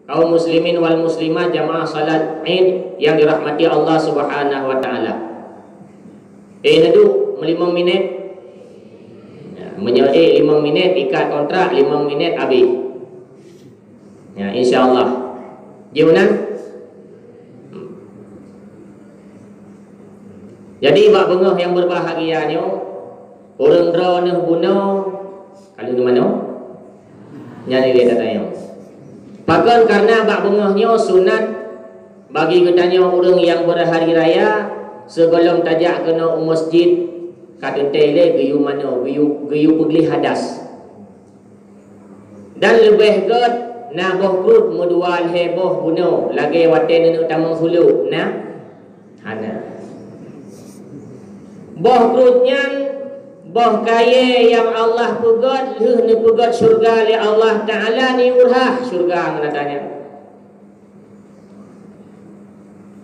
kaum muslimin wal muslimat jamaah salat Id yang dirahmati Allah Subhanahu wa taala. Nadu 5 minit. Menyelesai 5 minit ikat kontrak, 5 minit habis. Ya, insya-Allah. Gimana? Jadi bak bengah yang berbahagianya orang dra neh buno kalau di mana? Nyari dia katanya. Bahkan karena bak bengahnya sunat bagi katanya orang yang berhari raya sebelum tajak kena masjid kata tele geyu mana geyu pergi hadas. Dan lebih kat na boh krut mudual heboh buno lagi waten nu tamang sulu nah hana. Boh krutnya boh kaya yang Allah pegat ni pegat syurga li Allah Ta'ala ni urah syurga katanya.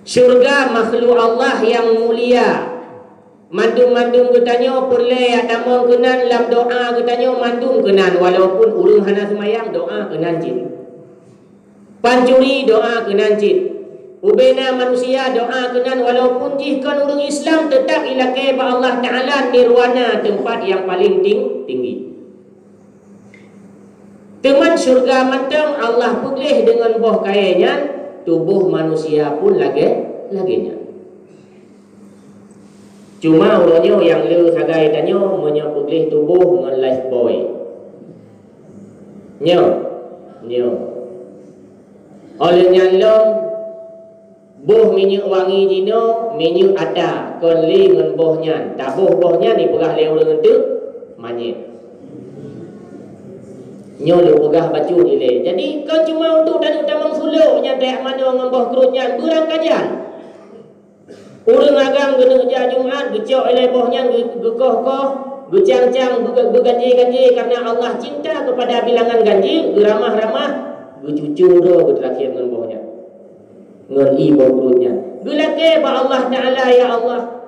Syurga makhluk Allah yang mulia. Mandung-mandung katanya perle adamang kenan lam doa katanya mandung kenan walaupun ulung hana semayang doa kenan cik. Pancuri doa kenan cik. Ubena manusia doa kenan walaupun jihkan orang Islam tetap ilakai ba Allah Ta'ala nirwana tempat yang paling tinggi. Teman syurga mantang Allah pulih dengan boh kayanya tubuh manusia pun laginya. Cuma orangnya yang lu sagai tanya menyapulih tubuh dengan life boy. Nyo. Oleh nyalong boh minyak wangi jino minyak ada konli ngan bohnya tak bohnya ni pegah le orang tu manyet nyo le pegah baju ni le jadi kau cuma untuk dan utamang suluk nya tak mana ngan boh kerutnya kurang kajian orang agam gena ja Jumaat gecok le bohnya gekoh-koh gecang-cang berganji-ganji karena Allah cinta kepada bilangan ganjil geramah-ramah gecucu ro terakhir ngan bohnya ngan ibu perutnya. Gulake ba Allah Ta'ala ya Allah.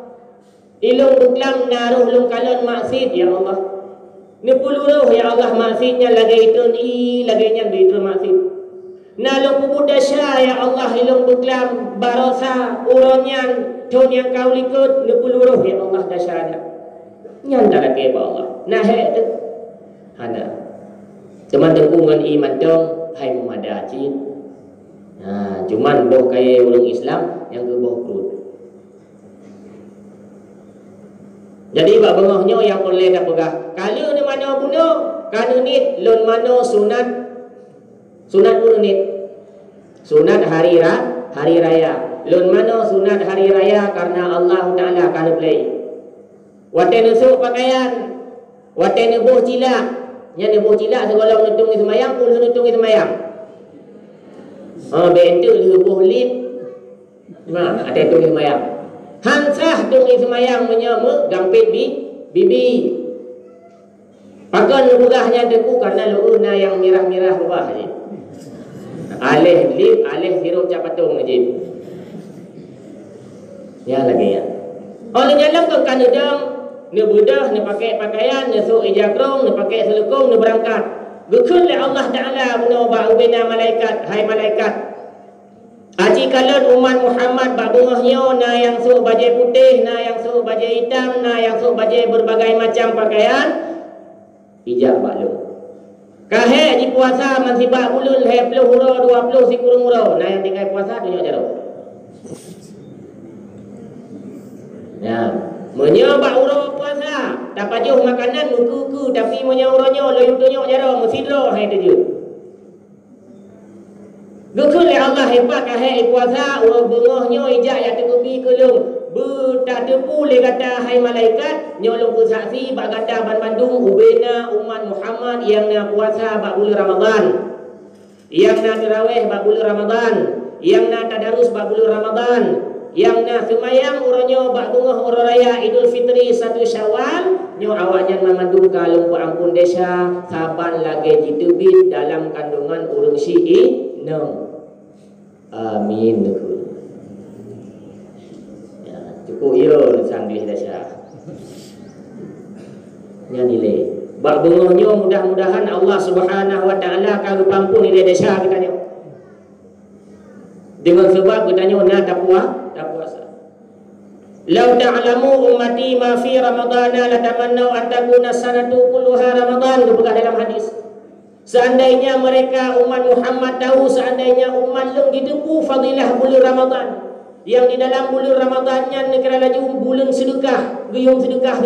Ilung buklang naruh lung kalon maksud ya Allah. Ni puluh ya Allah maksudnya lagi itu laginya itu maksud. Nalung puput dasya ya Allah ilung buklang barosa uronyan ton yang kau likut ni puluh ya Allah dasyanya. Nyanda lagi ba Allah. Nah itu hana. Teman tengkungan iman dong hai mumadacin. Nah, cuman boh kaya orang Islam yang ke boh krut. Jadi bak bengahnya yang boleh dah pegah. Kalau ni mana guna, kan ni lon mana sunat pun ni. Sunat hari raya. Lon mana sunat hari raya karena Allah Taala kan play. Waten usuk pakaian. Waten boh cilak. Nya boh cilak segala nutung semayang pun nutung semayang. Bentuk lebuh lip. Ada tu semayang. Hansah tu semayang menyama gampit bibi. Pakan murahnya deku karena luuna yang mirah-mirah bawah je. Alih lip, alih sirup cap patung je. Ya lagi ya. Oleh jalan ke kanudang, ni budah, ni pakai pakaian, ni su ijakrong, ni pakai selukung, ni berangkat. Gukul le Allah Ta'ala bunuh ba'ubina malaikat. Hai malaikat Aji kalon umat Muhammad ba'bungahnya na yang suh bajai putih, na yang suh bajai hitam, na yang suh bajai berbagai macam pakaian ijak ba'lu kahe di puasa mansibak bulul he 10 hura 20 si kurung hura na yang tinggal puasa tunjuk jaro ya menyebak hura puasa tak pajuh makanan muku tapi menyaurannya loyung tunjuk jaro musidro hai tuju gukul le Allah hebat kahe puasa urang bengahnya ijak ya tegubi kelung bertak tepu le kata hai malaikat nyolong saksi bak kata Bandung ubena umat Muhammad yang na puasa bak bulan Ramadan yang na tarawih bak bulan Ramadan yang na tadarus bak bulan Ramadan yang na semayang urangnya bak bengah orang raya Idul Fitri 1 Syawal nyo awaknya memandung kalung ampun desa saban lagi ditebit dalam kandungan urang Syi'i amin ya, cukup ya sanggih dahsyat nya nilai bak bengahnya mudah-mudahan Allah Subhanahu wa taala akan pampun nilai dahsyat katanya Dengan sebab bertanya nak tak puasa. Lau ta'lamu ummati ma fi ramadana latamannau an takuna sanatu kulluha ramadan, dibegah dalam hadis. Seandainya mereka umat Muhammad tahu, seandainya umat leng didepu fadilah bulan Ramadan, yang di dalam bulan Ramadannya negara laju bulan sedekah, gayung sedekah.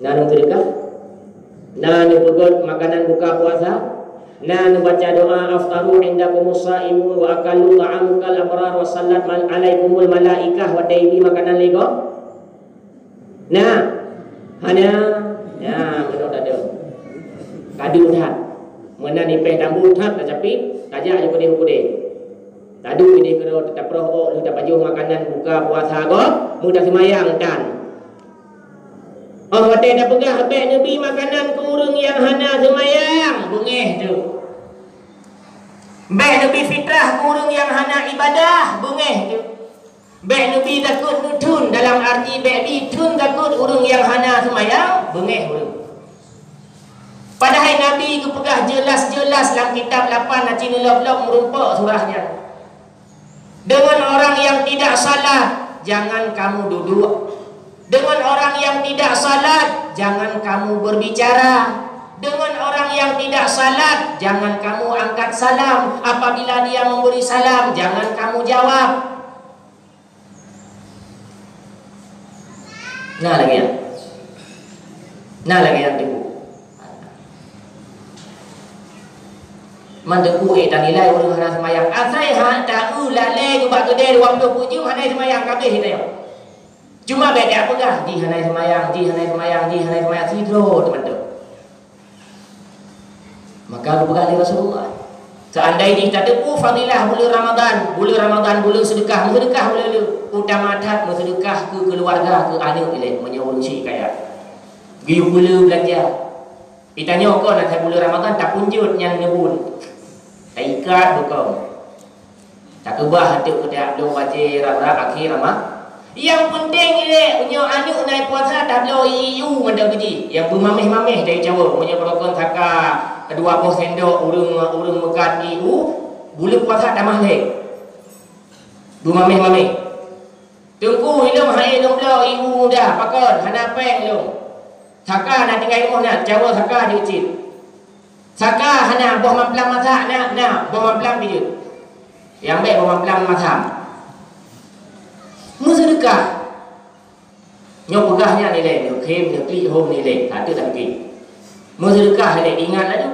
Nanti sedekah, nanti pegot makanan buka puasa, nanti baca doa aftaru indakumus shaimun wa akalu ta'amukal abrar wa sallat alaikumul malaikah wa daimi makanan lego. Nah, hanya menurut ada kadu dah, mana ni peh tambu tak tapi tajak je kode. Tadu ini kalau tetap roh lu tak baju makanan buka puasa go, mudah semayang dan. Oh, wate dah pegah habis Nabi makanan kurung yang hana semayang, bengeh tu. Beh Nabi fitrah kurung yang hana ibadah, bengeh tu. Beh Nabi takut nutun dalam arti beh ditun takut urung yang hana semayang, bengeh urung. Padahal Nabi itu pegah jelas-jelas dalam kitab 8 Nacina Lop-Lop merumpak surahnya. Dengan orang yang tidak salat, jangan kamu duduk. Dengan orang yang tidak salat, jangan kamu berbicara. Dengan orang yang tidak salat, jangan kamu angkat salam. Apabila dia memberi salam, jangan kamu jawab. Nah lagi yang tipu. Mandeku tak nilai orang hana semayang. Asai tak ulale juga gede 27 hana semayang kabeh kita. Cuma beda apakah di hana semayang sidro teman-teman. Maka berkali Rasulullah. Seandainya kita tepu fadilah bulan Ramadan bulan sedekah boleh utama tat sedekah ke keluarga ke anak ile menyuruh si kaya. Giu pula belanja. Kita nyokon nak bulan Ramadan tak punjut yang nebun. Tak ikat bukan. Tak kebah hati kita belum baca rab-rab akhir ramah. Yang penting ni punya anak naik puasa tak belum iu macam gaji. Yang bermamih-mamih dari Jawa punya perokon takar 2 sendok urung mekat iu bulan puasa tak mahlek. Bermamih-mamih. Tunggu ilmu hai ilmu belum iu dah pakon hana peng belum. Takar nak tinggal rumah nak Jawa takar dia kecil. Saka hana buah mamplang masak nak buah mamplang dia. Yang baik buah mamplang masak. Sedekah. Nyok pegahnya nilai, nyok kem, nyok klik home nilai. Tak ada tak pergi. Sedekah nilai ingatlah tu.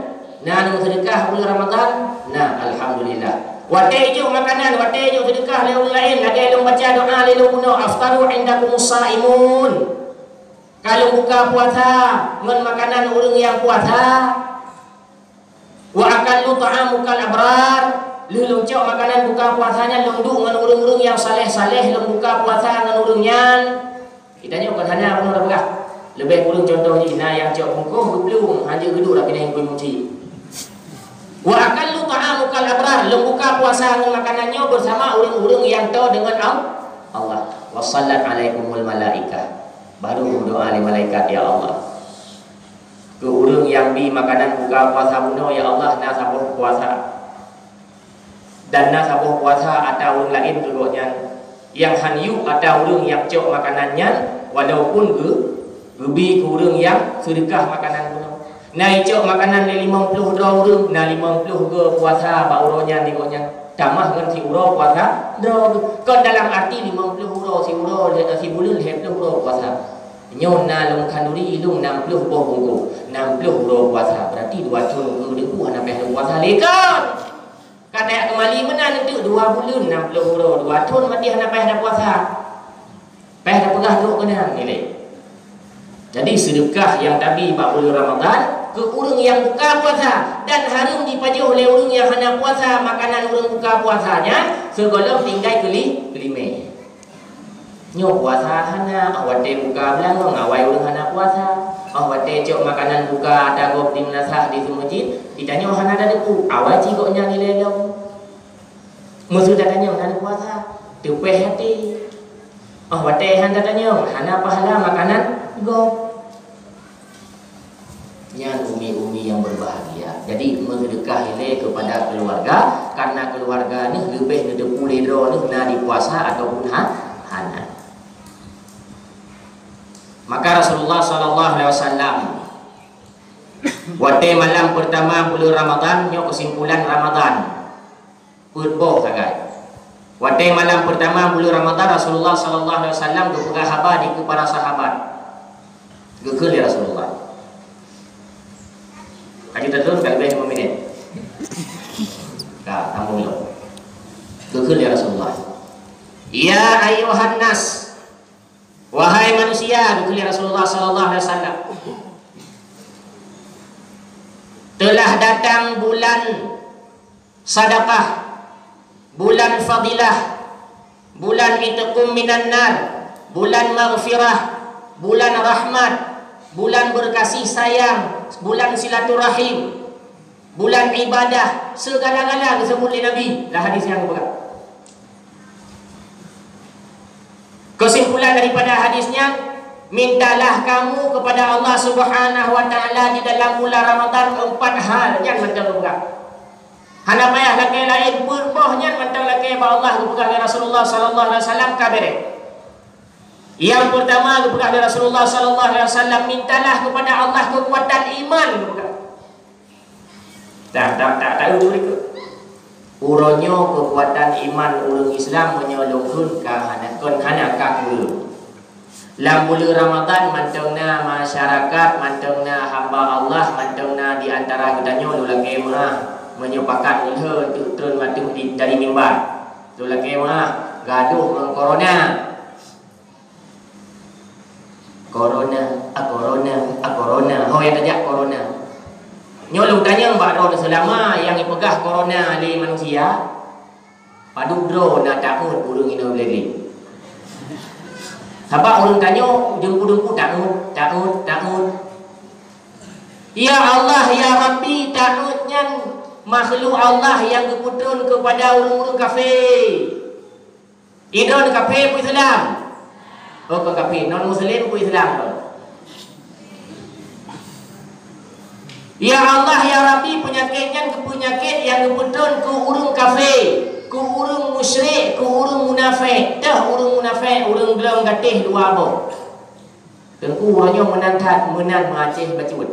Nah, sedekah bulan Ramadan. Nah, alhamdulillah. Watai je makanan, watai je sedekah lain lain. Lagi lu baca doa lalu kuno aftaru indakumus shaimun. Kalau buka puasa, ngon makanan orang yang puasa. Wa akallu ta'amukal abrar, lu cok makanan buka puasanya lungdu dengan urung-urung yang saleh-saleh lung buka puasa dengan urungnya. Kita nyok kan hanya urung dah lebih urung contohnya nah yang cok bungkuh belum hanya geduk dah kena yang muci. Wa akallu ta'amukal abrar, lung buka puasa dengan makanannya bersama urung-urung yang tahu dengan Allah. Wa sallat alaikumul malaikah, baru doa li malaikat ya Allah. Ke urang yang bi makanan buka puasa bunuh ya Allah nak sabuh puasa. Dan nak sabuh puasa ada urang lain kegonya yang hanyu ada urang yang cok makanannya walaupun gebi ke urang yang sedekah makanan bunuh. Nai cok makanan 50 urang na 50 ke puasa ba uronya digonya. Tamah dengan si uro puasa dro. Kon dalam arti 50 uro si bulan 70 uro puasa. Nyon na long kanduri ilung 60 boh bungku 60 ro puasa berarti 2 tahun ke deku hana peh puasa lekan kada kembali menan itu 2 bulan 60 ro 2 tahun mati hana peh puasa peh dah pegah duk kena nilai. Jadi sedekah yang tadi bab bulan Ramadan ke urang yang buka puasa dan harum dipajuh oleh urang yang hana puasa makanan urang buka puasanya segala tinggal kelima. Nyok puasa hana awate buka belang ngawai urang hana puasa. Awate cok makanan buka dagop di menasah di masjid. Ditanya hana ada deku. Awai cikoknya nilai lo. Musuh datanya hana puasa. Tupeh hati. Awate hana datanya hana pahala makanan gop. Yang umi-umi yang berbahagia. Jadi sedekah ile kepada keluarga, karena keluarga ni lebih ada pulidro ni kena dipuasa ataupun hana. Maka Rasulullah sallallahu alaihi wasallam waktu malam pertama bulan Ramadan, nyo kesimpulan Ramadan purbo sagai. Waktu malam pertama bulan Ramadan, Rasulullah sallallahu alaihi wasallam berpegang khabar di para sahabat. Gegel ya Rasulullah. Kaji terus kalau lebih 5 minit. Kak, tamu lo. Gegel ya Rasulullah. Ya ayuhan nas, wahai manusia, gegel ya Rasulullah sallallahu alaihi wasallam. Telah datang bulan sedekah, bulan fadilah, bulan itqum minan nar, bulan maghfirah, bulan rahmat, bulan berkasih sayang, bulan silaturahim, bulan ibadah, segala-gala disebut oleh Nabi. Lah hadis yang berapa? Kesimpulan daripada hadisnya, mintalah kamu kepada Allah Subhanahu wa taala di dalam bulan Ramadan 4 hal yang macam berapa? Hana payah lakai lain berbohnya mentang lakai ba Allah kepada Rasulullah sallallahu alaihi wasallam kabere. Yang pertama kepada Rasulullah sallallahu alaihi wasallam, mintalah kepada Allah kekuatan iman kepada. Tak urut uronyo kekuatan iman urang Islam menyolongkeun ka hana ka urut. Lam bulan Ramadan mantengna masyarakat, mantengna hamba Allah, mantengna di antara kita nyo lakai mah menyepakat ulha untuk turun mati dari mimbar. Tu lagi mah gaduh dengan corona. Corona. Ho yang tajak corona. Nyolong tanya mbak ron selama yang dipegah corona di manusia. Padu bro nak takut urung ino belegi. Sebab urung tanya jengku takut. Ya Allah ya Rabbi, takutnya makhluk Allah yang keputun kepada orang-orang kafir. Idon kafir pun Islam. Oh ke kafir, non muslim pun Islam. Ya Allah ya Rabbi, penyakitnya yang keputun ke orang kafir, ke orang musyrik, ke orang munafik. Dah orang munafik, orang belum gatih dua abang. Tengku hanya menan mengacih bacut.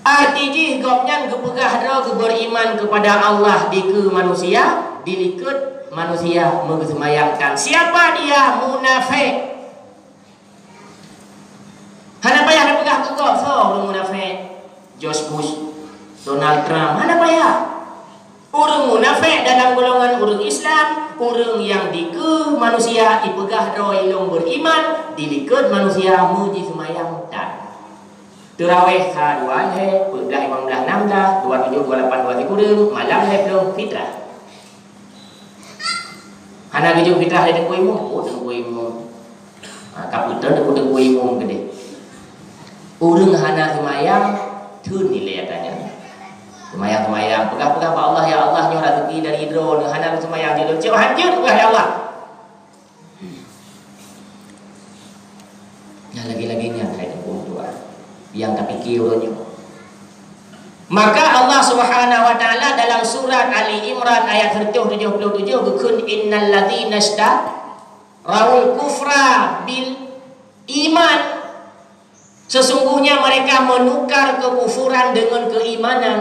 Arti gopnya kepegah ro beriman kepada Allah di ke manusia, dilikut manusia mengesemayangkan. Siapa dia? Munafik. Hana payah nak pegah ke gop so orang munafik. George Bush, Donald Trump, hana payah. Orang munafik dalam golongan orang Islam, orang yang di ke manusia dipegah ro ilung beriman, dilikut manusia muji semayangkan. Terawih saduan he, belah 15 16, 27 28 23 malam he belum fitrah. Hana gejung fitrah he dengku imum, dengku imum. Kaputan dengku imum gede. Urang hana semayang tun nilai katanya. Semayang pegah-pegah ba Allah ya Allah nyo rezeki dari drone hana semayang dia cek hancur pegah ya Allah. Ya lagi-laginya hai dengku dua. Yang tak fikir orangnya. Maka Allah Subhanahu wa taala dalam surat Ali Imran ayat 77 kun innal ladzina ishtaraul kufra bil iman, sesungguhnya mereka menukar kekufuran dengan keimanan.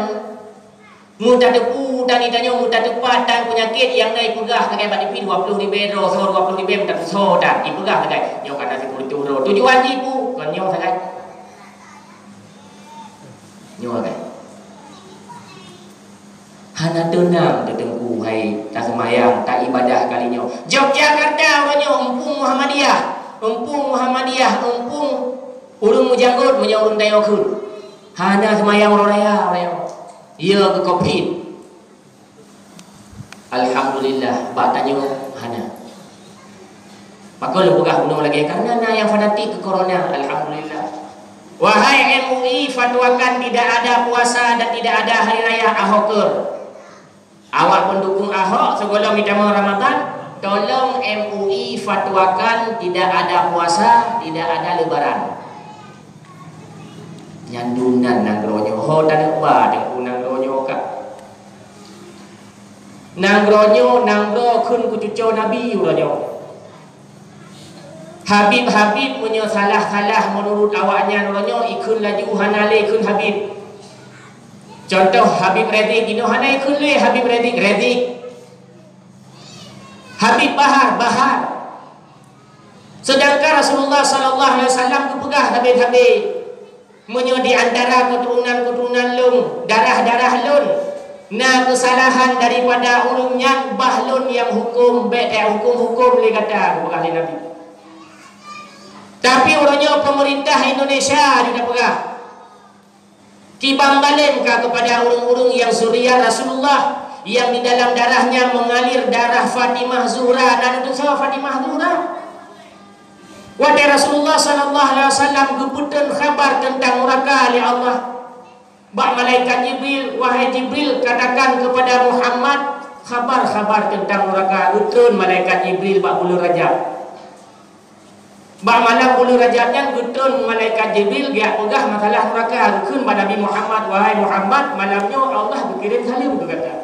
Mudah depu dan ditanya mudah tepat dan penyakit yang naik pegah kagai bat dipi 20 ribu ro so 20 ribu mudah so dan dipegah kagai nyo kata 10 ro tujuan ibu kan nyo sangat nyo kan hana tenang tetengku hai tak semayang tak ibadah kalinya. Yogyakarta orangnya empung Muhammadiyah empung urung mujanggut menyurung tayokun hana semayang raya iya ke covid. Alhamdulillah batanya hana maka lepegah gunung lagi karena yang fanatik ke corona. Alhamdulillah. Wahai MUI, fatwakan tidak ada puasa dan tidak ada hari raya Ahoker. Awak pendukung Ahok sebelum kita mau Ramadan, tolong MUI fatwakan tidak ada puasa, tidak ada lebaran. nyandunan nang ronyo ho tan ba de nang ronyo ka nang ronyo nang ro kun ku cucu nabi ronyo Habib punya salah menurut awaknya ronyo ikun laju hanale ikun Habib contoh Habib Redik dino hanai ikun le Habib Redik Habib Bahar sedangkan Rasulullah sallallahu alaihi wasallam kepegah Habib menyo di antara keturunan lung darah lun na kesalahan daripada urungnya bahlun yang hukum hukum le kata bukan Nabi tapi orangnya pemerintah Indonesia tidak pegah kibang balen kepada urung-urung yang zuriat Rasulullah yang di dalam darahnya mengalir darah Fatimah Zuhra dan itu sama Fatimah Zuhra wahai Rasulullah sallallahu alaihi wasallam geputan khabar tentang neraka oleh Allah. Bak malaikat Jibril, wahai Jibril katakan kepada Muhammad khabar tentang neraka. Gutun malaikat Jibril bak bulu Rajab. Bak malam bulu Rajabnya gutun malaikat Jibril dia pegah masalah neraka. Gutun pada Nabi Muhammad, wahai Muhammad malamnya Allah berkirim salim kata.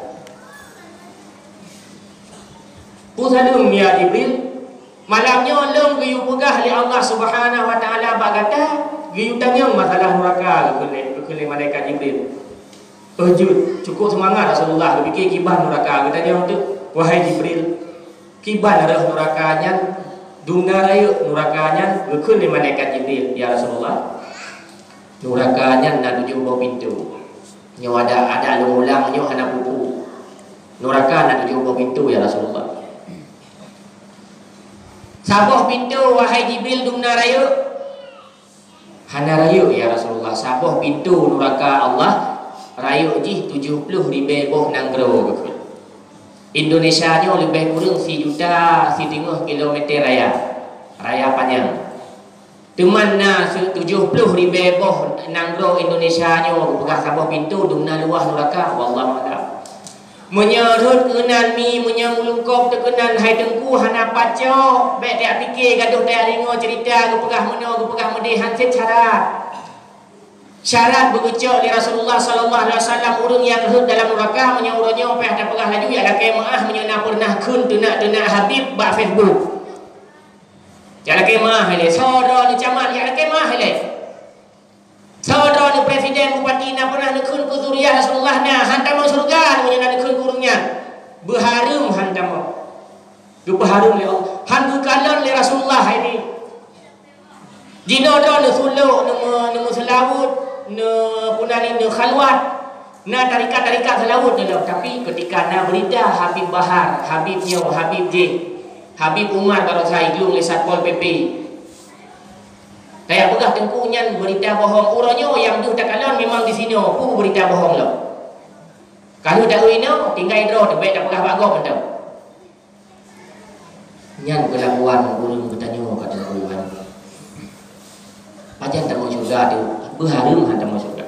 Salim ya Jibril. Malamnya lem giyu pegah li Allah Subhanahu wa taala bak kata giyu tanya masalah neraka ke malaikat Jibril. Cukup semangat Rasulullah berfikir kiban neraka katanya untuk wahai Jibril kiban arah nerakanya dunga raya nerakanya ke malaikat Jibril ya Rasulullah nerakanya nak 70 pintu nyo ada ulang nyo hana buku neraka nak 70 pintu ya Rasulullah. Saboh pintu wahai Jibril dumna raya hana raya ya Rasulullah saboh pintu neraka Allah raya jih 70 ribu nanggro Indonesia nya lebih kurang 1 juta 1,5 kilometer raya panjang teman na 70 ribu nanggro Indonesia nya bekas saboh pintu dumna luah neraka wallahu a'lam menyerut kenan mi menyangulungkop terkenan hai tengku hana pacok baik tak fikir gaduh tak ringo cerita kepegah medih hanset syarat bergecok di Rasulullah sallallahu alaihi wasallam urang yang hud dalam neraka menyauronya apa ada pegah laju ya la kemaah menyana pernah kun tenak Habib ba Facebook ya la kemaah hele saudara ni camat ya la kemaah hele saudara ni presiden bupati na pernah nekun ku zuriat Rasulullah na hantam surga menyana nekun kurungnya berharum hantam berharum le Allah handu kalan le Rasulullah ini jinodo ne sulu ne selawut ne punani ne khalwat na tarikat selawut ne tapi ketika na berita Habib Bahar Habibnya Habib Habib Umar Barosai Glung le Satpol PP kayak pegah tengkunya berita bohong uronyo yang tu tak kalan memang di sini pu berita bohong lo kalau tak uino tinggal draw tebek tak pegah bagok betul nyan kelakuan urang bertanya kata Tuhan pajan tak mau surga tu berharum hantam mau surga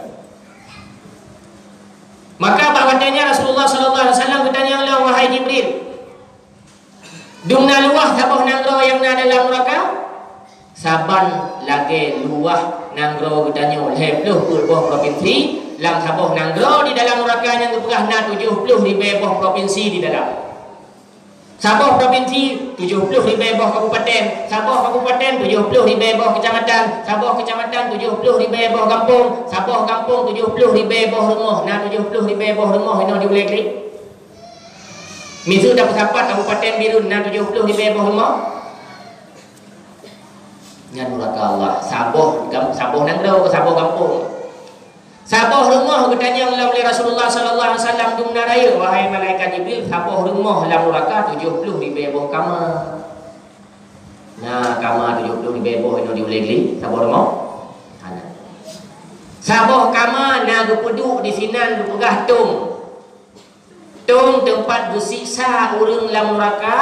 maka katanya Rasulullah sallallahu alaihi wasallam bertanya Allah wahai Jibril dumna luah sabah nangro yang na dalam neraka saban lagi luah nanggro gedanyo lebih puluh provinsi lang saboh nanggro di dalam neraka yang kepegah na 70 ribu provinsi di dalam Sabah provinsi 70 ribu kabupaten, Sabah kabupaten 70 ribu kecamatan, Sabah kecamatan 70 ribu kampung, Sabah kampung 70 ribu rumah, na 70 ribu rumah ini diulik-ulik. Misu dah bersapat kabupaten Birun na 70 ribu rumah. Nya neraka Allah, Sabah nanggro, Sabah kampung. Sabah rumah katanya oleh Rasulullah sallallahu alaihi wasallam dumna raya wahai malaikat Jibril sabah rumah dalam neraka 70 ribu kamar. Nah, kamar 70 ribu ini diulik-ulik sabah rumah. Sabah kamar na gepeduk di sinan gepegah tung. Tung tempat bersiksa urang dalam neraka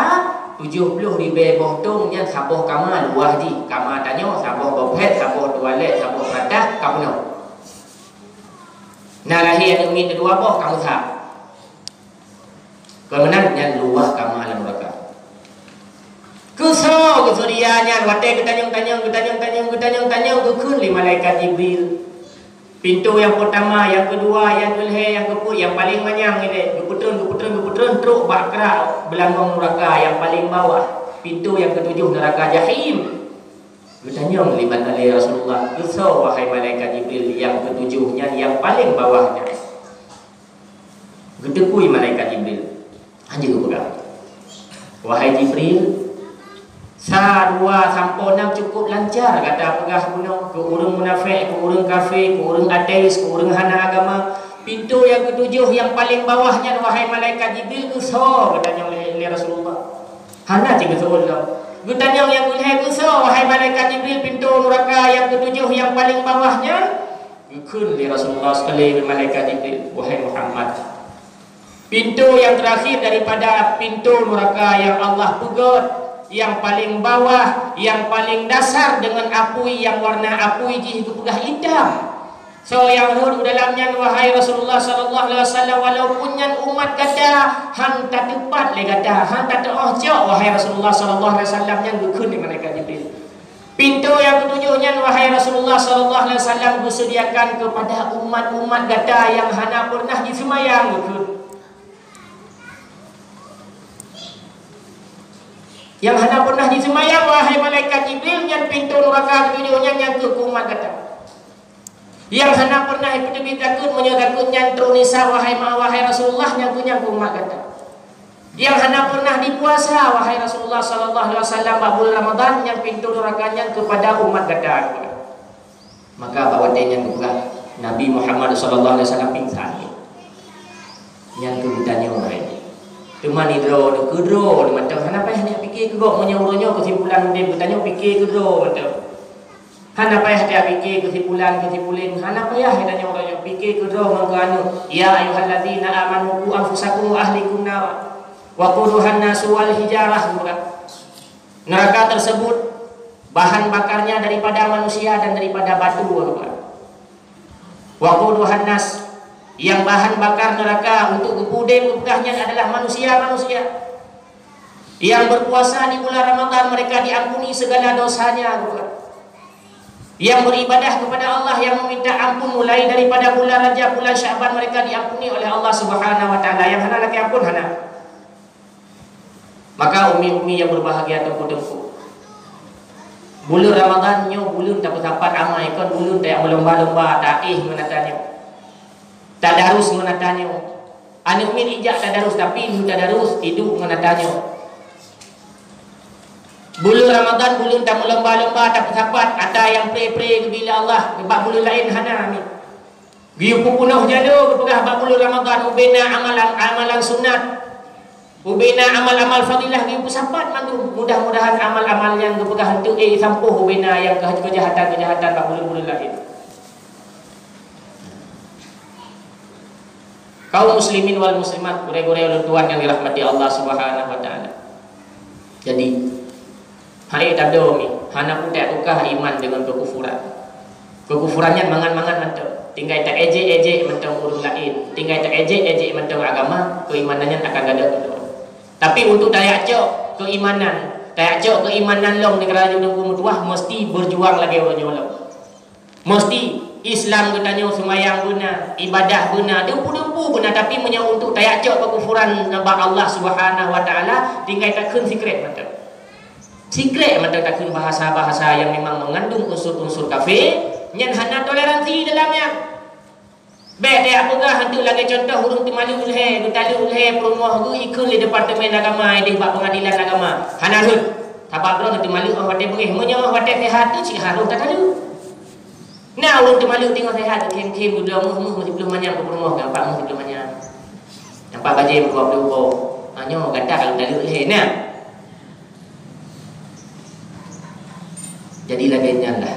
70 ribu tung nya sabah kamar luah ji. Kamar tanya sabah bopet, sabah toilet, sabah kadah kamu. Nah lahir yang ingin kedua boh kamu tak kemenannya luah kamu alam neraka kesal dia nya wate ketanyang kekun li malaikat Jibril Pintu yang pertama, yang kedua, yang kelih, yang keput, yang paling manyang ini, geputron teruk bakra belangong neraka yang paling bawah. Pintu yang ketujuh neraka jahim. Bertanya liman alaihi Rasulullah, "Kisah wahai malaikat Jibril yang ketujuhnya yang paling bawahnya." Gedekui malaikat Jibril. Hanya pegang. Wahai Jibril, Sarwa samponang cukup lancar kata pegah gunung ke urang munafik, ke urang kafir, ke urang ateis, ke urang hana agama. Pintu yang ketujuh yang paling bawahnya wahai malaikat Jibril kuso katanya oleh Rasulullah. Hana jika seolah. Gutanya yang kulih kuso wahai malaikat Jibril pintu neraka yang ketujuh yang paling bawahnya. Ikun li Rasulullah sekali malaikat Jibril wahai Muhammad. Pintu yang terakhir daripada pintu neraka yang Allah pegot, yang paling bawah, yang paling dasar dengan apui yang warna apui jih pegah hitam. So yang huruf dalamnya wahai Rasulullah sallallahu alaihi wasallam walaupun yang umat kata hang tak tepat le kata hang tak terojok wahai Rasulullah sallallahu alaihi wasallam yang dukun di malaikat Jibril. Pintu yang ketujuhnya wahai Rasulullah sallallahu alaihi wasallam disediakan kepada umat-umat kata yang hana pernah disemayang dukun. Yang hana pernah disemayang wahai malaikat Jibril yang pintu neraka ketujuhnya yang ke umat kata. Yang hana pernah epidemi takut takut nyantru nisa wahai Rasulullah yang punya umat kata. Yang hana pernah dipuasa wahai Rasulullah sallallahu alaihi wasallam bulan Ramadan yang pintu nerakanya kepada umat kata. Maka bawa tanya kepada Nabi Muhammad sallallahu alaihi wasallam pingsan. Yang kebutannya wahai cuma ni draw kedro macam hana payah nak fikir ke gok menyuruhnya kesimpulan dia bertanya fikir ke draw macam hana payah dia fikir kesimpulan hana payah dia tanya orang fikir ke draw menganu ya ayyuhallazina amanu qu anfusakum wa ahlikum nar wa quduhan nasu wal hijarah. Neraka tersebut bahan bakarnya daripada manusia dan daripada batu. Wa quduhan nas yang bahan bakar neraka untuk kepudahnya adalah manusia-manusia yang berpuasa di bulan Ramadan mereka diampuni segala dosanya. Yang beribadah kepada Allah yang meminta ampun mulai daripada bulan Rajab, bulan Syaban mereka diampuni oleh Allah Subhanahu wa taala. Yang hana laki ampun hana. Maka umi-umi yang berbahagia tengku-tengku. Bulan Ramadan nyo bulan tak dapat amal ikon bulan tak melomba-lomba taih menatanya. Tadarus menatanya. Anu min ijak tadarus tapi nu tadarus hidup menatanya. Bulan Ramadan bulan tak melomba-lomba tak sapat ada yang pray bila Allah bab bulan lain hana amin. Giu pupunuh jado kepegah bab bulan Ramadan ubena amalan sunat. Ubena amal-amal fadilah giu sapat mandu. Mudah-mudahan amal-amal yang kepegah hentu sampuh ubena yang kejahatan-kejahatan bab bulan lain. Kaum muslimin wal muslimat, gure-gure ulun Tuhan yang dirahmati Allah Subhanahu wa taala. Jadi hai tadomi, hana pudak tukah iman dengan kekufuran. Kekufurannya mangan-mangan mentau. Tinggal tak ejek-ejek mentau urung lain. Tinggal tak ejek-ejek mentau agama, keimanannya akan ada kedua. Tapi untuk daya cok keimanan long di kerajaan hukum tuah mesti berjuang lagi orang nyolong. Mesti Islam katanya semayang benar, ibadah benar, dempu-dempu benar tapi menyang untuk tayacok kekufuran nabak Allah Subhanahu wa taala tinggal takun secret macam. Secret macam takun bahasa-bahasa yang memang mengandung unsur-unsur kafir, nyan hana toleransi dalamnya. Baik dia apakah hantu lagi contoh hurung timalu ulhe, gutalu ulhe perumoh tu ikun di departemen agama di bab pengadilan agama. Hana hud. Tabak bro nanti malu oh wate bengih, menyawah wate sehat tu cik harum tak tahu. Nah, ulun malu tengok sehat kem-kem duduk muh masih belum manyam ke rumah gampak masih belum manyam. Nampak bajai berbuat berubah. Hanya kata kalau dah lulih nah. Jadilah ganyan lah.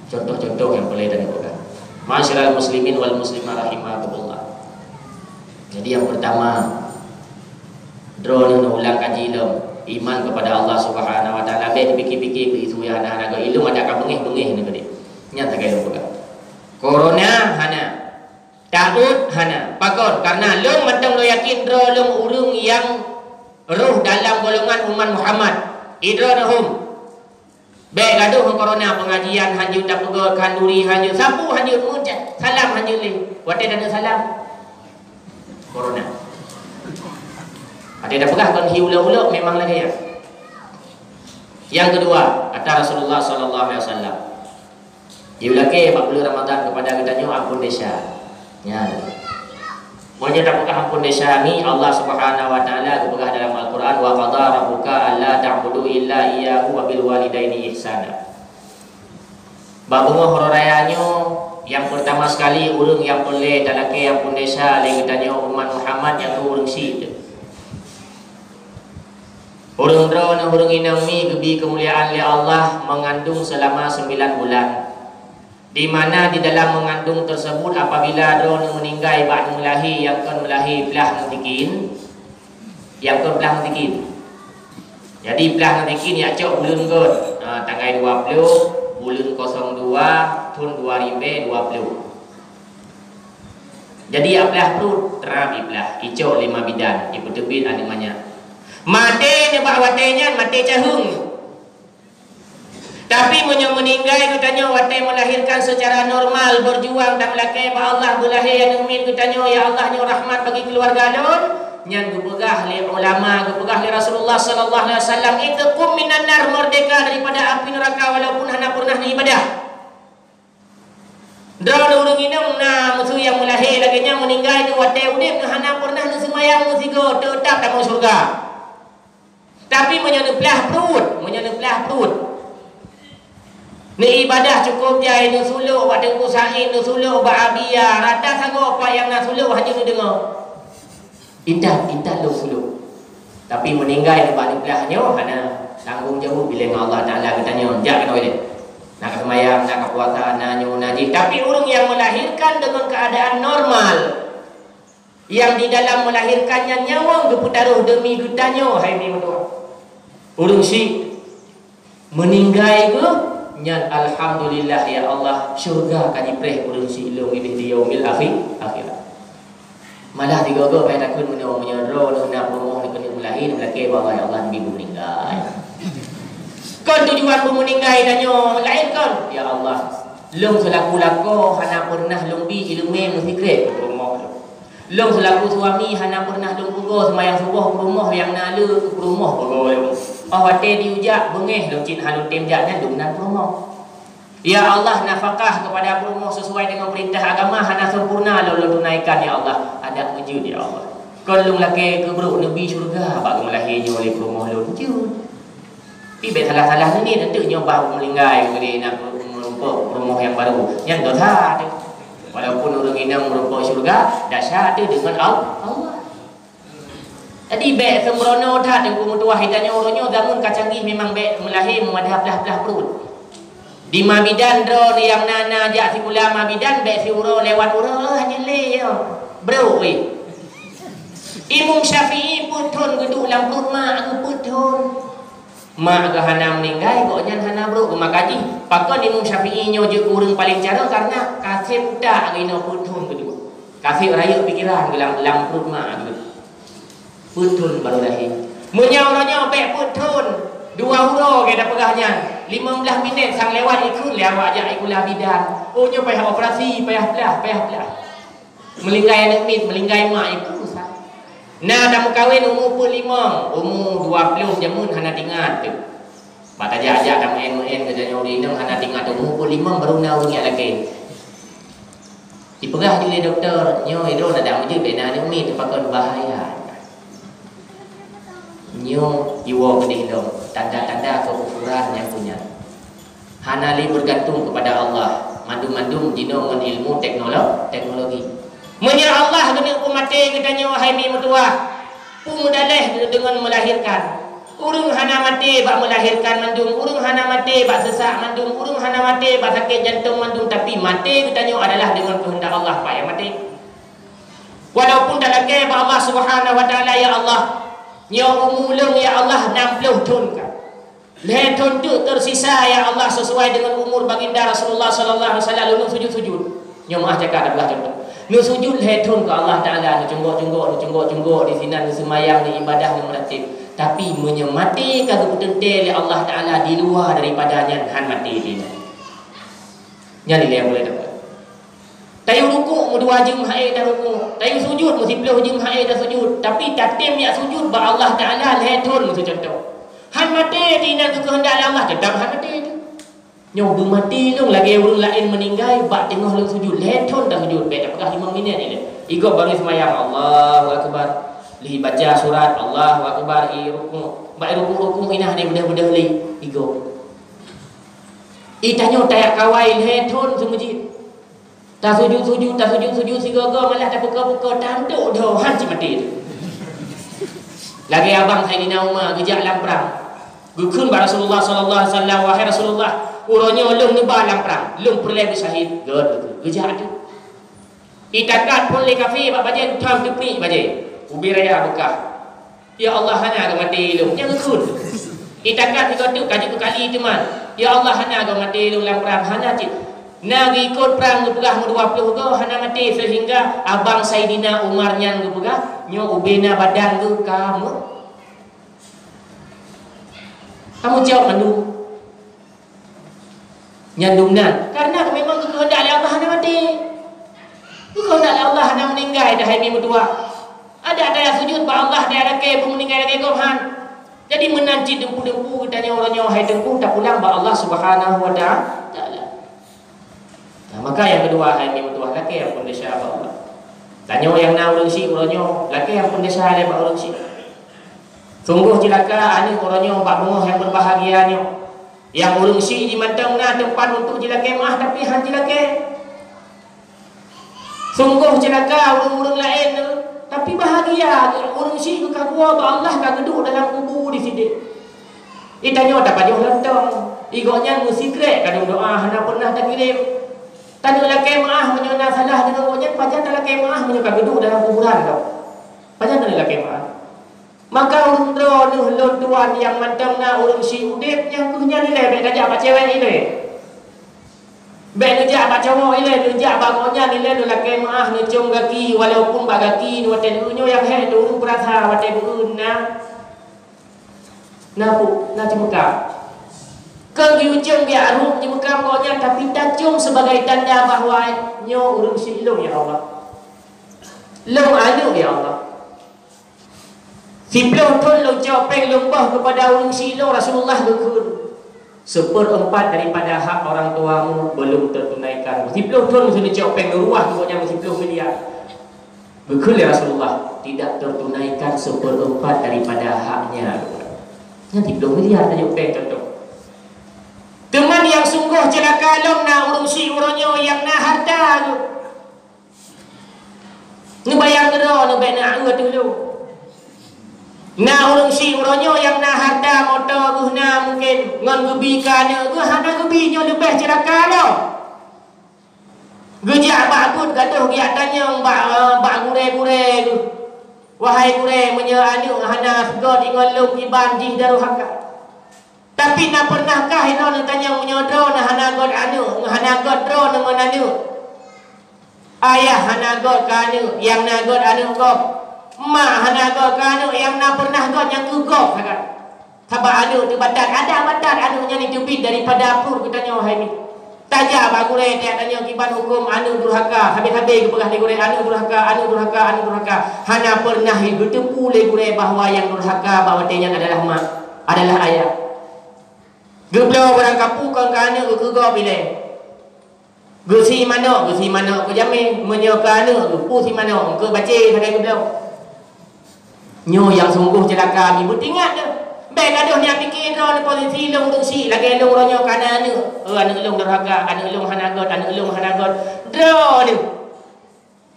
Contoh-contoh yang boleh dan bukan. Masyarakat muslimin wal muslimah rahimahullah. Jadi yang pertama drone ulang kaji iman kepada Allah Subhanahu wa taala. Baik dipikir-pikir ke isu yang anak-anak ilmu ada kabengih-bengih ni tadi. Nyata kaya lupa. Corona hana, takut hana. Pakon karena long matang lo yakin dro long urung yang roh dalam golongan umat Muhammad. Idronahum Baik gaduh corona pengajian hanjut tak pegol kanduri hanjut sapu hanjut muncak salam hanjut li. Watai ada salam. Corona. Ada dah pegah kan hiu-ula memang lagi ya. Yang kedua, kata Rasulullah sallallahu alaihi wasallam. Diulake 40 Ramadan kepada kitanya ampun desa. Ya. Monya tak pegah ampun desa ni Allah Subhanahu wa taala pegah dalam Al-Quran wa qadara rabbuka alla ta'budu illa iyyahu wa bil walidaini ihsana. Babungo hororayanyo yang pertama sekali urang yang boleh dalake ampun desa le kitanya umat Muhammad yang urang si itu. Urang dro na urang inami gebi kemuliaan li Allah mengandung selama 9 bulan. Di mana di dalam mengandung tersebut apabila drone meninggal bak melahi yang kan melahi belah nantikin yang kan belah nantikin jadi belah nantikin ya cok bulan kot tanggal 20 bulan 02 tahun 2020 jadi belah perut terapi belah icok 5 bidan ibu tebin ada banyak mati ni bak watenya mati cahung. Tapi meninggal katanya watai melahirkan secara normal berjuang dan melaki ba Allah berlahir yang umin katanya ya Allah nya rahmat bagi keluarga don nyan gupegah li ulama gupegah li Rasulullah sallallahu alaihi wasallam itqum minan nar merdeka daripada api neraka walaupun hana pernah ibadah. Drone urang inam na musuh yang melahir lagi nya meninggal tu watai udip hana pernah semayang musigo tetap tak masuk surga. Tapi menyeneplah perut ni ibadah cukup jai nu suluk wa dengku sahin nu suluk ba abia rata sango apa yang nak suluk hanya nu dengar indah lu suluk tapi meninggal ba ni belahnya hana tanggung jawab bila Allah Taala katanya jak kena boleh nak sembahyang nak puasa nak nyu najis tapi orang yang melahirkan dengan keadaan normal yang di dalam melahirkannya nyawang geputaruh demi getanya hai ni mentua urang si meninggal ke nyan alhamdulillah ya Allah syurga kani preh urang si ilung ini di yaumil akhirat malah digogo pai takun menyo menyodro nak bomoh ni kena melahir melaki bawa ya Allah nabi meninggal kon tujuan meninggal danyo lain kon ya Allah lung selaku lako hana pernah lumbi ilmu secret bomoh lung selaku suami hana pernah lung pugo sembahyang subuh rumah yang nala rumah pugo awate diujak bengeh lucin halun temjaknya dumnan rumah. Ya Allah nafkah kepada rumah sesuai dengan perintah agama hana sempurna lalu tunaikan ya Allah. Ada wujud ya Allah. Kalau laki kebruk nabi syurga bagi melahirnya oleh rumah lu wujud. Tapi bet salah-salah ni tentunya baru melinggai kemudian nak merumpuk rumah yang baru. Yang dosa tu. Walaupun orang inang merumpuk syurga dahsyat tu dengan Allah. Jadi bek sembrono dah dengan mutuah hitanya orangnya zaman kacanggih memang bek melahir memadah belah-belah perut. Di mabidan drone yang nana jak si pula mabidan bek si uro lewat uro hanya le ya. Bro we. Imam Syafi'i putun geduk lam perut mak aku putun. Mak ke hana meninggal kok nyan hana bro ke makaji. Pakon Imam Syafi'i nyo je urang paling cara karena kasih budak rino putun geduk. Kasih raya pikiran gelang perut mak geduk. Putun baru lahir. Menyau-nyau pek putun. 2 huruf ke dah pegahnya. 15 minit sang lewat ikut lewat aja ikulah bidan. Oh nyo payah operasi, payah belah. Melingkai anak mit, melingkai mak itu susah. Nah dah kawin umur 5, umur 20 jamun hana tingat tu. Bata aja dah main kerja nyori nang hana tingat tu umur 5 baru nak ingat lagi. Dipegah juga doktor, nyo itu ada wujud bena anak mit pakon bahaya. Nyo jiwa gede dong tanda-tanda kekufuran yang punya hanali bergantung kepada Allah mandum-mandum dino dengan ilmu teknologi menya Allah geni umate katanya wahai mi mutua pumudaleh dengan melahirkan urang hana mati bak melahirkan mandum urang hana mati bak sesak mandum urang hana mati bak sakit jantung mandum tapi mati katanya adalah dengan kehendak Allah pak yang mati walaupun dalam ke Allah Subhanahu wa taala ya Allah nyawa umulung ya Allah 60 tahun kan. Leh tahun tu tersisa ya Allah sesuai dengan umur baginda Rasulullah sallallahu alaihi wasallam lu sujud. Nyawa cakap ada belah contoh. Nu sujud leh tahun ke Allah Taala, nu cunggok di sini nu semayang ni ibadah nu melatih. tapi menyemati kagak betul Allah Ta'ala di luar daripadanya han mati dia. Nyali yang boleh dapat. Tayu rukuk mu 2 jam hai dah rukuk. Tayu sujud mu 10 jam hai dah sujud. Tapi tatim ya sujud ba Allah Ta'ala letun mu contoh. Han mati dina kehendak Allah tetap han mati tu. Nyo mati long lagi orang lain meninggal ba tengah lu sujud letun dah sujud be tak 5 minit ni. Igo baru semayang Allahu akbar. Li baca surat Allahu akbar i rukuk. Ba rukuk inah dia bedah-bedah li igo. I tanyo tayak kawai letun semujid. Tak sujud sigaga malah tak buka-buka tanduk dah hanci mati tu. Lagi abang Saidina Umar gejak dalam perang. Gukun ba Rasulullah sallallahu alaihi wasallam wahai Rasulullah, urangnya lung nebal dalam perang, lung perlai bersyahid. Gejak tu. Itakat pun le kafir bab baje tham tepi baje. Ubi raya bekah. Ya Allah hana ga mati lung yang gukun. Itakat tu kaji kali teman. Ya Allah hana ga mati lung dalam perang hana cik. Nak ikut perang gepegah 20 go hana mati sehingga abang Saidina Umar nyan gepegah nyo ubena badan tu kamu jawab mandu nyandumnan karena memang kehendak Allah hana mati kehendak Allah hana meninggal dah hai berdua ada sujud ba Allah dah ada ke meninggal lagi gohan jadi menanci dempu-dempu tanya orangnya hai dempu tak pulang ba Allah Subhanahu wa taala. Maka yang kedua hai mertua laki yang pun desa ba Allah. Tanya yang na urang si uranyo laki yang pun desa le ba urang si. Sungguh celaka ani uranyo ba bungoh yang berbahagianyo. Yang urang si di mantang na tempat untuk jelake mah tapi han jelake. Sungguh celaka urang-urang lain tapi bahagia urang si ka gua ba Allah ka geduk dalam kubur di sini. Itanya tak pajuh lentong. Igonya musikre kadang doa hana pernah tak kirim. Tanya laki maah menyona salah dengan monyet pajan laki maah menyuka gedung dalam kuburan tau. Pajan laki maah. Maka undro nuh tuan yang mantang na urang si udip yang kunya nilai be dajak ba cewek ile. Be dajak ba cowok ile dajak ba konya nilai laki maah ni cung gaki walaupun ba gaki ni waten unyo yang he tu perasa waten unna. Napu na cimuka. Ke di ujung dia ruh di muka konya tapi tajung sebagai tanda bahawa nyo urang si long ya Allah. Long anu ya Allah. Si pelong tol long jawabeng lembah kepada urang si long Rasulullah gukun. 1/4 daripada hak orang tuamu belum tertunaikan. Si pelong tol sudah jawabeng ruah konya si pelong miliar. Gukun ya Rasulullah tidak tertunaikan 1/4 daripada haknya. Nanti pelong miliar tak jawabeng contoh. Teman yang sungguh celaka long na urang si uranyo yang na harta tu. Nu bayar gero nu be na dulu. Na urang si uranyo yang na harta motor guna mungkin ngan gebi kana gua hana gebi nyo lebih celaka lo. Gejak bakut gaduh giat tanya bak gure-gure tu. Wahai gure menye anu hana segod ingon long iban di daruhaka. Tapi nak pernahkah ino nak tanya menyodro nak hana god anu, hana god dro nak menanu. Ayah hana god kanu, yang nak god anu god. Mak hana god kanu, yang nak pernah god yang gugok sangat. Sabak anu tu badan, ada badan anunya ni jubit daripada apur kita tanya wahai ni. Tajak ba gure dia tanya kiban hukum anu durhaka, habis-habis kepegah ni gure anu durhaka. Hana pernah bertepu le gure bahawa yang durhaka bahawa dia adalah mak, adalah ayah. Geblo barang kapu kan kana ke go bile. Gesi mano ke jamin menyo kana ke pu si mano ke bace sakai geblo. Nyo yang sungguh celaka mi betingat dah. Baik gaduh ni fikir ro posisi long si lagi long ronyo kana ni. Anu long derhaka, anu long hanagot. Dro ni.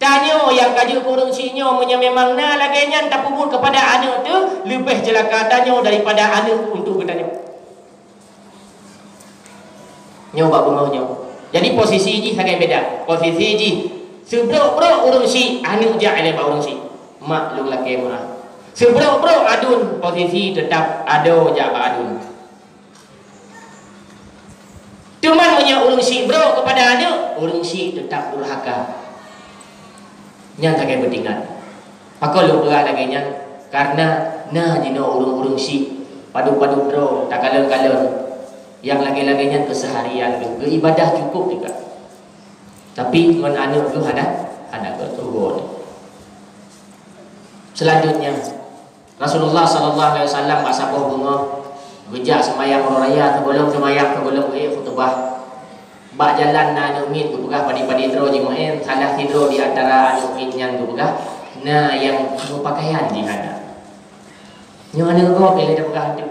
Tanyo yang kaju kurung sinyo memang na lagi nyan tak pupur kepada anu tu lebih celaka tanyo daripada anu untuk bertanya. Nyoba bungohnya. Jadi posisi ji sangat beda. Posisi ji sebro urung si anu ja ele ba urung si. Mak lu laki mah. Sebro adun posisi tetap ado ja ba adun. Cuman punya urung si bro kepada anu urung si tetap durhaka. Nya sangat bertingkat. Maka lu berat lagi nya Karena nah jino urung-urung si padu-padu dro tak kalon-kalon yang lagi-laginya keseharian ke ibadah cukup juga. Tapi ngon anu tu ada keturun. Selanjutnya Rasulullah sallallahu alaihi wasallam pak sabuh bunga gejak semayang raya tergolong semayang tergolong khutbah. Bak jalan na anu min tu pegah padi-padi tro jimaen salah tidur di antara anu min yang tu pegah. Nah yang pakaian di hana. Yang anu kau pilih dah pegah tu.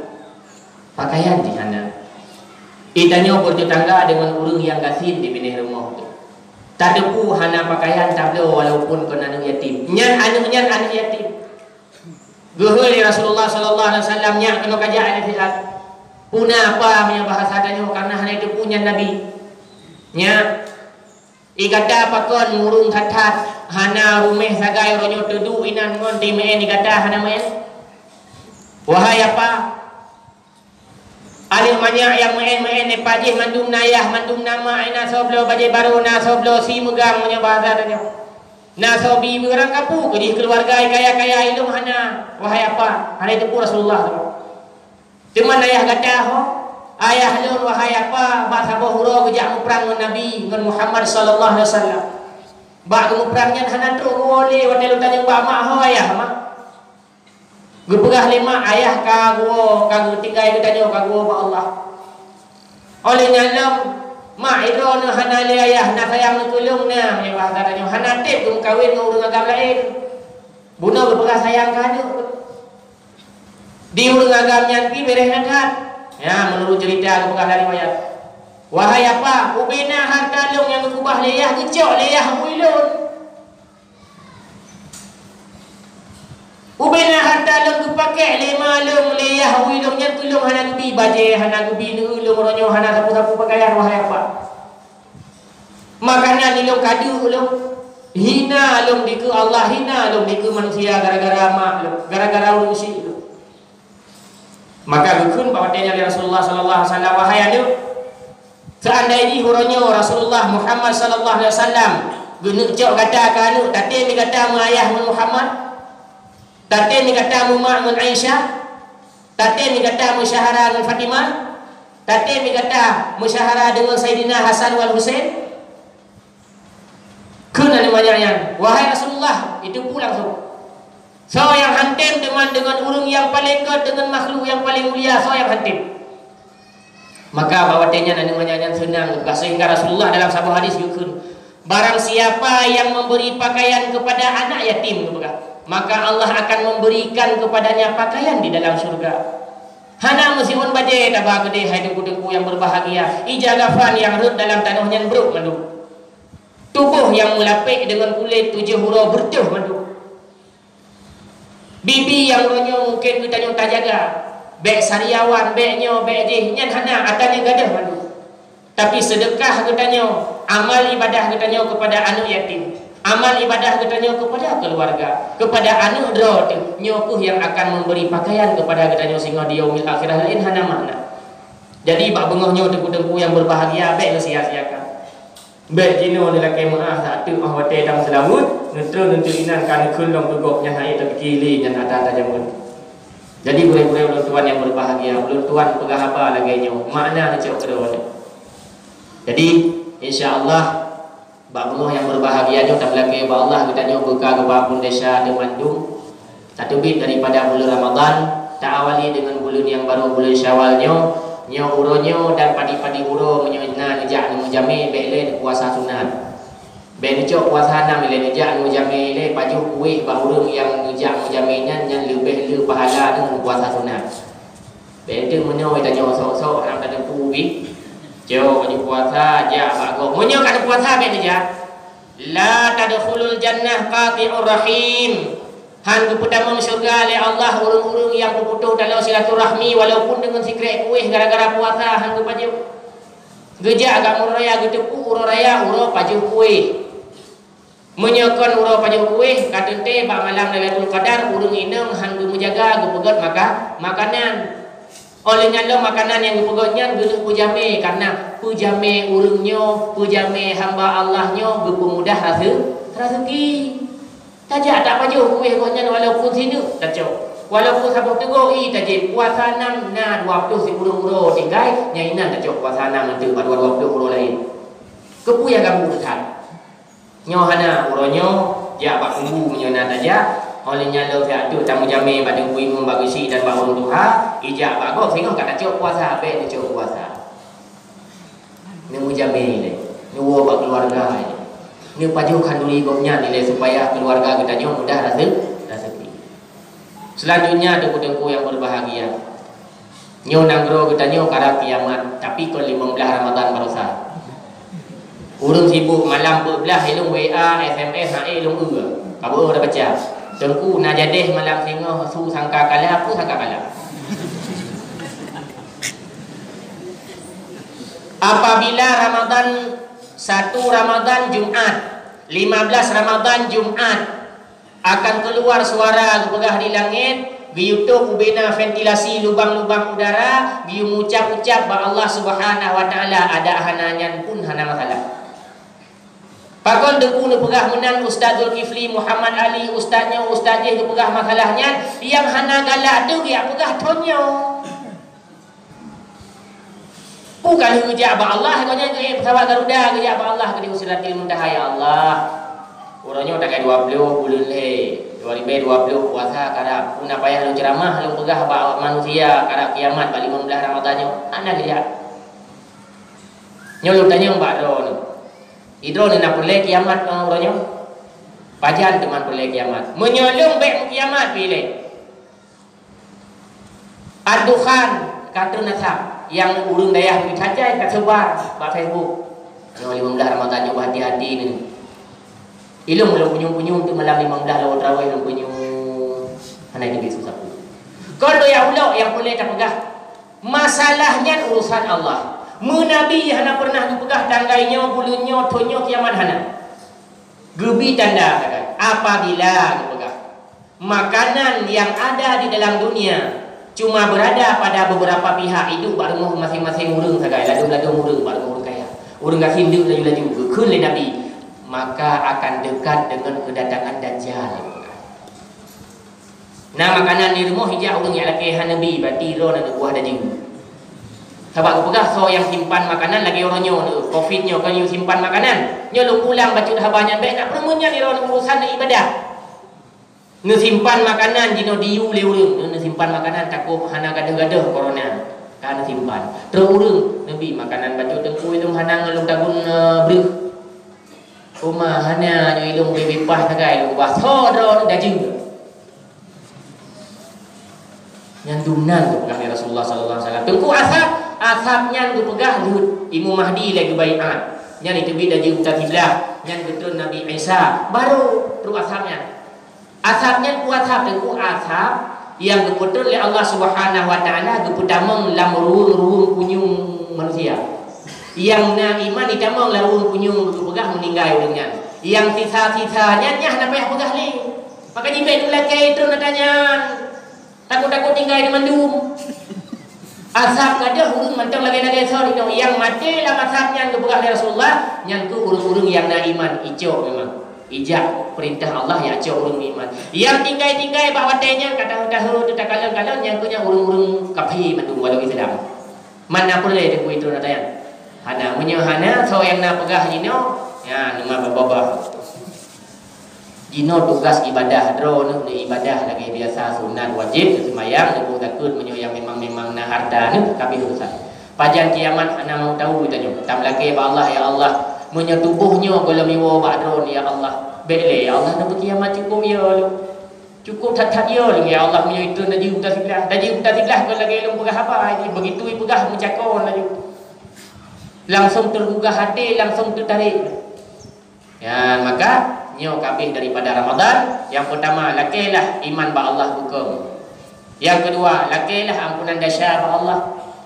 Pakaian di hana. Itanya bertetangga dengan urang yang gasin di benih rumah tu. Tak depu hana pakaian tak ada walaupun kon anu yatim. Nyan anu yatim. Gehul Rasulullah sallallahu alaihi wasallam nya kena kajak ada sihat. Puna apa punya bahasa tanya karena hana itu punya nabi. Nya igata pakon murung thathat hana rumeh sagai ronyo tedu inan ngon di me igata hana me. Wahai apa? Alih banyak yang main-main ni pajih mandum nayah mandum nama ina soblo pajih baru na soblo si megang punya bahasa tanya. Na sobi berang kapu ke keluarga kaya-kaya ilmu hana. Wahai apa? Hari itu pun Rasulullah tu. Cuma ayah kata ho, ayah lun wahai apa? Bahasa bohuro kejak perang dengan Nabi dengan Muhammad sallallahu alaihi wasallam. Bak perangnya hana tu boleh wadai lu tanya bak mak ho ayah mak. Gepegah lima ayah kago tinggal kita tanya kago ba Allah. Oleh nyalam mak iro na hana le ayah na sayang na tulung na ya bahasa tanya hana tip kum kawin dengan urang agam lain. Buno gepegah sayang kadu. Di urang agam nyanti bereh nakat. Ya menurut cerita gepegah dari mayat. Wahai apa? Ubena harta lung yang kubah leyah gecok leyah muilun. Ubena harta lung kupake lima lung leyah wilungnya tulung hana gubi baje hana gubi lung ronyo hana sapu-sapu pakaian wahai apa makanan ilung kadu lung hina lung diku Allah hina lung diku manusia gara-gara mak lung gara-gara urung si lung maka gukun bawadenya Rasulullah sallallahu alaihi wasallam wahai anu seandainya huronyo Rasulullah Muhammad sallallahu alaihi wasallam gunuk jok kata kanu tate mi kata ayah Muhammad. Tate ni kata Umar dengan Aisyah. Tate ni kata musyahara dengan Fatimah. Tate ni kata musyahara dengan Sayyidina Hasan wal Husain. Kena ni banyaknya. Wahai Rasulullah, itu pulang so. So yang hantim dengan urung yang paling god dengan makhluk yang paling mulia so yang hantim. Maka bawatenya nani banyaknya senang sehingga Rasulullah dalam sebuah hadis yukun. Barang siapa yang memberi pakaian kepada anak yatim maka Allah akan memberikan kepadanya pakaian di dalam surga. Hana musibun baje tabah gede hai dengku yang berbahagia. Ijagafan yang rut dalam tanahnya beruk mandu. Tubuh yang melapik dengan kulit 7 huruf bertuh mandu. Bibi yang ronyo mungkin kita nyota jaga. Bek sariawan, beknyo, bek je nyan hana atanya gadah mandu. Tapi sedekah katanya, amal ibadah katanya kepada anak yatim. Amal ibadah katanya kepada keluarga, kepada anu dro nyokuh yang akan memberi pakaian kepada katanya sehingga di yaumil akhirah lain hana makna. Jadi bak bengohnya tengku-tengku yang berbahagia baik sia-siakan. Baik jino ni lakai maah satu ah wate dam selamut, nentu inan kan kulong tegoknya hai tak kili dan ada jamun. Jadi boleh-boleh ulun tuan yang berbahagia, ulun tuan pegah apa lagi nyo, makna cok kedua. Jadi insya-Allah Allah yang berbahagia tak lagi ba Allah kita nyo buka gebapun desa di Bandung. Satu bit daripada bulan Ramadan tak awali dengan bulan yang baru bulan Syawal nyo uronyo dan padi-padi uro menyena ngejak nu jami bele puasa sunat. Ben cok puasa na mile ngejak nu jami le paju kuih ba urung yang ngejak nu jaminya nyan lebih le pahala dengan puasa sunat. Ben tu menyo kita nyo sok-sok orang kada pubi. Jauh baju puasa aja bagus. Munyo kada puasa be aja. La tadkhulul jannah qati'ur rahim. Han kepada surga oleh Allah urung-urung yang berputus dalam silaturahmi walaupun dengan sikrek kuih gara-gara puasa han kepada. Geja agak muraya getepu uro raya uro paju kuih. Menyokon uro paju kuih kadente ba malam Lailatul Qadar urung ineng han menjaga gepegot makanan. Oleh nyalo makanan yang dipegotnya geuleuh pujame karena pujame urungnyo, pujame hamba Allahnyo berpemudah rezeki. Tajak tak baju kuih kohnya walaupun sini tajak. Walaupun sabuk tegur tajak puasa 6 na 20 euro tinggal nyainan tajak puasa 6 nanti baru 20 euro lain. Kepu yang kamu dekat. Nyo hana uronyo ya bak kumbu menyona tajak. Olehnya lo fiat tu tamu jami pada kuimu bagusi dan bangun tuha ijak bago sehingga kata tajak puasa be tajak puasa. Nemu jami ni. Nuwo bak keluarga ni. Ni pajukan dulu gomnya nilai supaya keluarga kita nyo mudah rezeki. Selanjutnya tengku-tengku yang berbahagia. Nyo nanggro kita nyo kara kiamat tapi ko 15 Ramadan baru sah. Urung sibuk malam berbelah ilung WA, SMS, ilung Kabo dah baca. Tengku nak jadeh malam singo su sangka kalah aku sangka kalah. Apabila Ramadan 1 Ramadan Jumat, 15 Ramadan Jumat akan keluar suara gepegah di langit, YouTube ubena ventilasi lubang-lubang udara, biu ucap-ucap ba Allah Subhanahu wa taala ada hananyan pun hana masalah. Pakon dengku nu pegah menang Ustaz Zulkifli Muhammad Ali ustaznya ustaznya nu pegah masalahnya yang hana galak tu dia pegah tonyo. Bukan hujah ba Allah katanya ke pesawat Garuda hujah ba Allah ke Sidratil Muntaha ya Allah. Urangnya tak 20 bulan le. 2020 puasa karap una payah lu ceramah lu pegah ba manusia karap kiamat 15 Ramadannya ana dia. Nyo lu tanya ba ron. Idro ni nak boleh kiamat kang urangnya. Pajan teman boleh kiamat. Menyolong baik kiamat pilih. Aduhan kata nasab yang urung dayah dicacai kat sebar ba Facebook. Anu 15 Ramadan nyo hati-hati ni. Ilung belum punyung-punyung tu malam 15 lawan tarawih belum punyung. Hanai ni susah. Kalau ya Allah yang boleh tak pegah. Masalahnya urusan Allah. Menabi hana pernah dipegah tanggainya, bulunnya, tonyo kiamat hana. Gebi tanda kata. Apabila dipegah makanan yang ada di dalam dunia cuma berada pada beberapa pihak hidup baru masing-masing urang sagai ladu-ladu urang baru kaya. Urang gak hindu laju-laju keun le nabi, maka akan dekat dengan kedatangan Dajjal. Nah makanan ni rumah hijau urang yang laki hanabi berarti ro nak buah daging. Sebab aku pegah so yang simpan makanan lagi orangnya covidnya kan you simpan makanan. Nyo lu pulang baca habanya baik nak permunya ni orang urusan ibadah. Nu simpan makanan dino diu le urang, nu simpan makanan takut hana gadah-gadah corona. Kan simpan. Terus urang nabi makanan baca tengku ilung hana ngelung dagun breuh. Rumah hana nyo ilung bebas sagai lu bas ho dro dajing. Yang dunan tu pegah Rasulullah sallallahu alaihi wasallam. Tengku asapnya tu pegah lut Imam Mahdi lagi baiat. Yang itu bida ji utat kiblah, yang betul Nabi Isa baru terus asapnya. Asapnya ku asap tengku asap yang betul oleh Allah Subhanahu wa taala geputamang lam ruung punyung manusia. Yang na iman ditamang laung punyung pegah meninggal urangnya. Yang sisa-sisanya nyah na payah pegah ni. Maka jibe tu lagi itu natanya. Takut-takut tinggal di mandum. Asap kada urung mantang lagi-lagi sorry no. Yang mati lah asapnya yang kebegah Rasulullah, yang tu urung-urung yang na iman ijo memang. Ijak perintah Allah ya ijo urung iman. Yang tinggal-tinggal bawa tanya kata-kata tu tak kalang-kalang yang punya urung-urung kafir mandum walau Islam. Mana boleh tu itu natanya. Hana menyahana so yang na pegah jino ya nama babah. Jino tugas ibadah dro ni ibadah lagi biasa sunat wajib sembahyang debu takut menyo yang memang na harta ni tapi urusan. Pajan kiamat ana mau tahu tanya. Tam lagi ba Allah ya Allah menyo tubuhnya kalau miwo ba dro ya Allah. Bele ya Allah nak kiamat cukup ya lu. Cukup tat-tat ya lu ya Allah menyo itu naji uta siblah. Naji uta siblah kalau lagi lu pegah apa ini begitu pegah mencakon lagi. Langsung tergugah hati langsung tertarik. Ya maka nyo kabeh daripada Ramadan. Yang pertama lakilah iman ba Allah hukum. Yang kedua lakilah ampunan dosa ba Allah.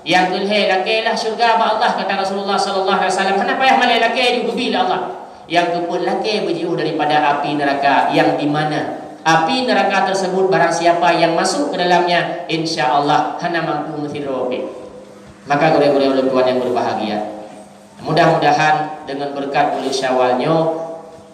Yang kedua lakilah syurga ba Allah kata Rasulullah sallallahu alaihi wasallam. Kenapa payah malai laki diubi Allah. Yang keempat laki berjauh daripada api neraka yang di mana api neraka tersebut barang siapa yang masuk ke dalamnya insya-Allah hana mampu menghidupi. Maka gure-gure oleh Tuhan yang berbahagia. Mudah-mudahan dengan berkat bulan Syawalnya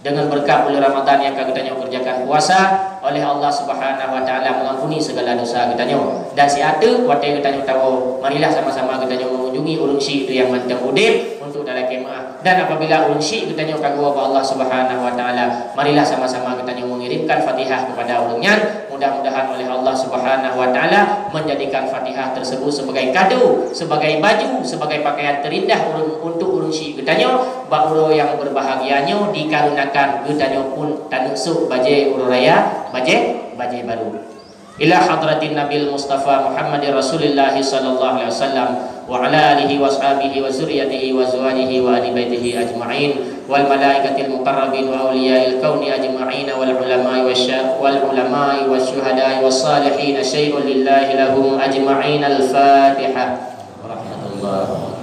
dengan berkat bulan Ramadan yang kita kerjakan puasa, oleh Allah Subhanahu wa taala mengampuni segala dosa kita. Dan si ada kuatir kita tahu, marilah sama-sama kita mengunjungi urang syik itu yang mantap udip untuk dalam kemah. Dan apabila urang syik kita kagum Allah Subhanahu wa taala, marilah sama-sama kita mengirimkan Fatihah kepada urangnya. Mudah-mudahan oleh Allah Subhanahu wa taala menjadikan Fatihah tersebut sebagai kado, sebagai baju, sebagai pakaian terindah untuk urang syik kita bauro yang berbahagianya dikarenakan kita pun tanusuk baje urang raya baje baru. Ila hadratin Nabil Mustafa Muhammadir Rasulillah sallallahu alaihi wasallam wa ala alihi wa ashabihi wa zurriyyatihi wa azwajihi wa ahli baitihi ajma'in wal malaikatil muqarrabin wa awliya'il kauni ajma'in wal ulama'i wasyuhada'i was salihin syai'un lillahi lahum ajma'in. Al-Fatihah. Warahmatullahi.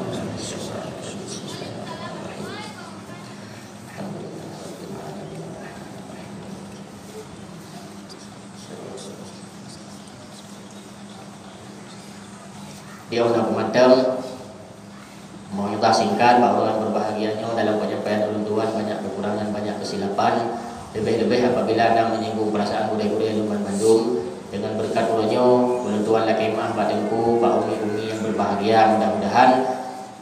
Dia nak pemadam mau juga singkat bahawa orang berbahagianya dalam penyampaian ulun tuan banyak kekurangan, banyak kesilapan, lebih-lebih apabila anda menyinggung perasaan budaya-budaya Luman Bandung. Dengan berkat ulunnya ulun tuan la kemah batengku ba umi-umi yang berbahagia, mudah-mudahan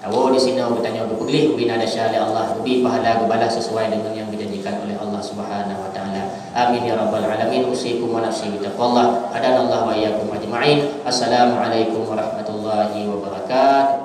tahu di sini bertanya berpegli bina dasyali Allah lebih pahala kebalas sesuai dengan yang dijanjikan oleh Allah Subhanahu wa taala. Amin ya rabbal alamin. Usikum wa nafsi bitaqwallah. Hadanallahu wa iyyakum ajma'in. Assalamualaikum warahmatullahi wabarakatuh.